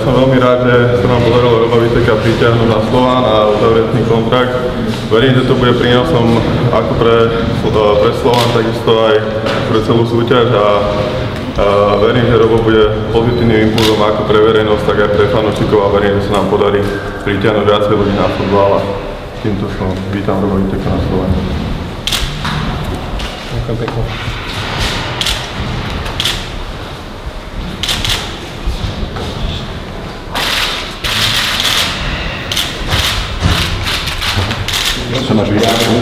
Som veľmi rád, že sa nám podarilo Roba Viteka pritiahnuť na Slovan a uzavrieť kontrakt. Verím, že to bude prínosom ako pre Slovan, takisto aj pre celú súťaž a verím, že Robo bude pozitívnym impulzom ako pre verejnosť, tak aj pre fanúšikov a verím, že sa nám podarí pritiahnuť viacej ľudí na futbal a týmto som vítam Roba Viteka na Slovane. Ďakujem pekne. Čo máš vyjádku?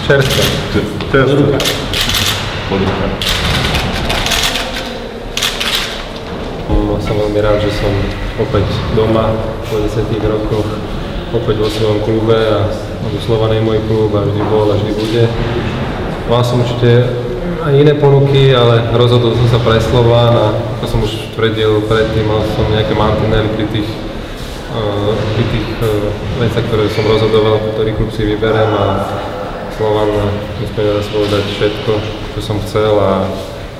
Čerstvé. Som veľmi rád, že som opäť doma po 10 rokoch, opäť vo svojom klube a Slovan je môj klub a vždy bol a vždy bude. Mal som určite aj iné ponuky, ale rozhodol som sa pre Slovan a ako som už tvrdil predtým, mal som nejaké mantinely pri tých veciach, ktoré som rozhodoval, ktorý klub si vyberiem a Slovan nesmieme za sebou dať všetko, čo som chcel a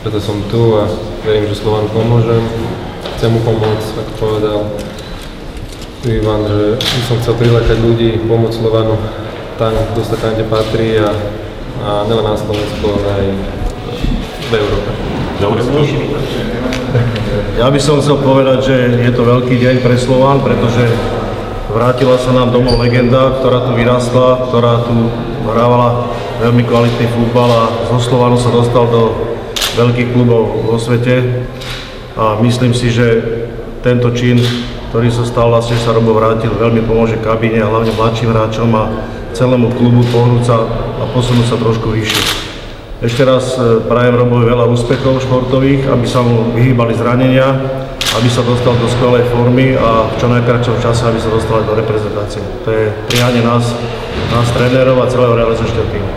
preto som tu a verím, že Slovan pomôžem. Chcem mu pomôcť, ako povedal Ivan, že by som chcel prilákať ľudí, pomôcť Slovanu tam, dostať tam, kde patrí a nielen na Slovensku, ale aj v Európe. Ja by som chcel povedať, že je to veľký deň pre Slovan, pretože vrátila sa nám domov legenda, ktorá tu vyrastla, ktorá tu hrávala veľmi kvalitný futbal a zo Slovanu sa dostal do veľkých klubov vo svete. A myslím si, že tento čin, ktorý sa stal, vlastne sa Robo vrátil, veľmi pomôže kabíne a hlavne mladším hráčom a celému klubu pohnúť sa a posunúť sa trošku vyššie. Ešte raz prajem Robovi veľa úspechov športových, aby sa mu vyhýbali zranenia, aby sa dostal do skvelej formy a v čo najkratšom čase, aby sa dostal do reprezentácie. To je prianie nás trénerov a celého realizačného týmu.